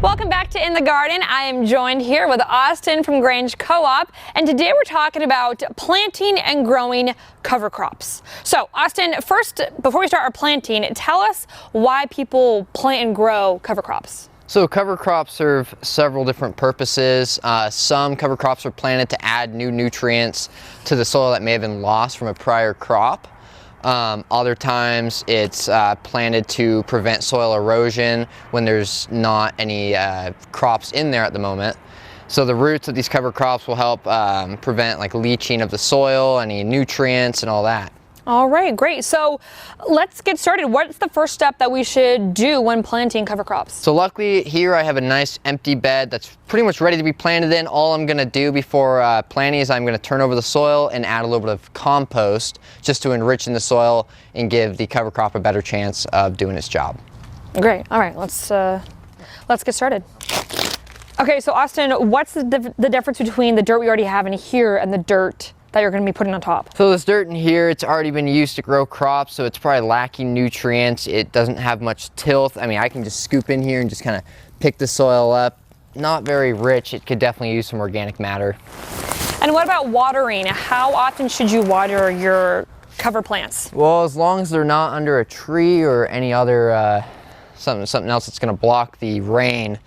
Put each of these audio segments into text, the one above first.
Welcome back to In the Garden. I am joined here with Austin from Grange Co-op, and today we're talking about planting and growing cover crops. So Austin, first, before we start our planting, tell us why people plant and grow cover crops. So cover crops serve several different purposes. Some cover crops are planted to add new nutrients to the soil that may have been lost from a prior crop. Other times it's planted to prevent soil erosion when there's not any crops in there at the moment. So the roots of these cover crops will help prevent like leaching of the soil, any nutrients and all that. All right, great. So let's get started. What's the first step that we should do when planting cover crops? So luckily here I have a nice empty bed that's pretty much ready to be planted in. All I'm going to do before planting is I'm going to turn over the soil and add a little bit of compost just to enrich in the soil and give the cover crop a better chance of doing its job. Great. All right, let's get started. Okay, so Austin, what's the difference between the dirt we already have in here and the dirt that you're going to be putting on top? So this dirt in here, it's already been used to grow crops, so it's probably lacking nutrients. It doesn't have much tilth. I mean, I can just scoop in here and just kind of pick the soil up. Not very rich. It could definitely use some organic matter. And what about watering? How often should you water your cover plants? Well, as long as they're not under a tree or any other something else that's going to block the rain,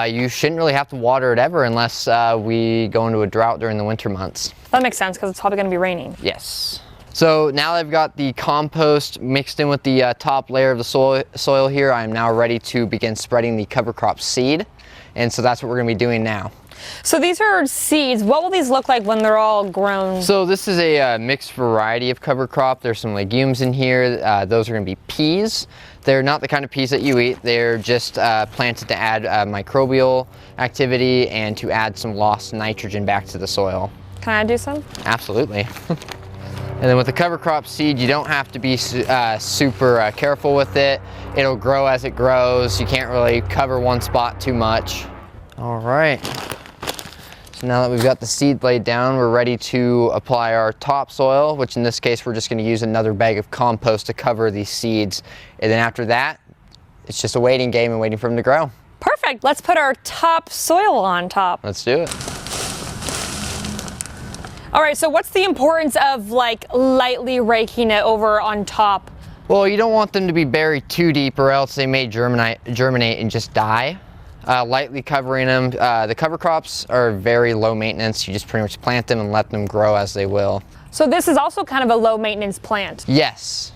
you shouldn't really have to water it ever unless we go into a drought during the winter months. That makes sense because it's probably going to be raining. Yes. So now that I've got the compost mixed in with the top layer of the soil here, I'm now ready to begin spreading the cover crop seed. And so that's what we're going to be doing now. So these are seeds. What will these look like when they're all grown? So this is a mixed variety of cover crop. There's some legumes in here. Those are going to be peas. They're not the kind of peas that you eat. They're just planted to add microbial activity and to add some lost nitrogen back to the soil. Can I do some? Absolutely. And then with the cover crop seed, you don't have to be super careful with it. It'll grow as it grows. You can't really cover one spot too much. All right. So now that we've got the seed laid down, we're ready to apply our topsoil, which in this case, we're just going to use another bag of compost to cover these seeds. And then after that, it's just a waiting game and waiting for them to grow. Perfect. Let's put our topsoil on top. Let's do it. All right, so what's the importance of like lightly raking it over on top? Well, you don't want them to be buried too deep or else they may germinate and just die. Lightly covering them. The cover crops are very low maintenance. You just pretty much plant them and let them grow as they will. So this is also kind of a low maintenance plant. Yes.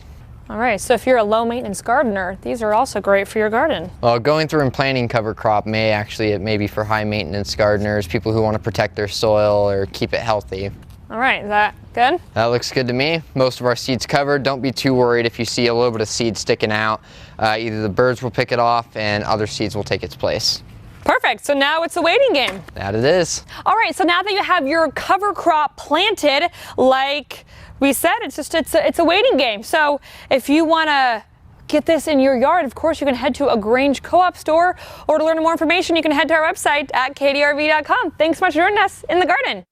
All right, so if you're a low maintenance gardener, these are also great for your garden. Well, going through and planting cover crop it may be for high maintenance gardeners, people who want to protect their soil or keep it healthy. All right, is that good? That looks good to me. Most of our seed's covered. Don't be too worried if you see a little bit of seed sticking out. Either the birds will pick it off and other seeds will take its place. Perfect, so now it's a waiting game. That it is. All right, so now that you have your cover crop planted, like we said, it's a waiting game. So if you want to get this in your yard, of course, you can head to a Grange Co-op store, or to learn more information, you can head to our website at kdrv.com. Thanks so much for joining us in the garden.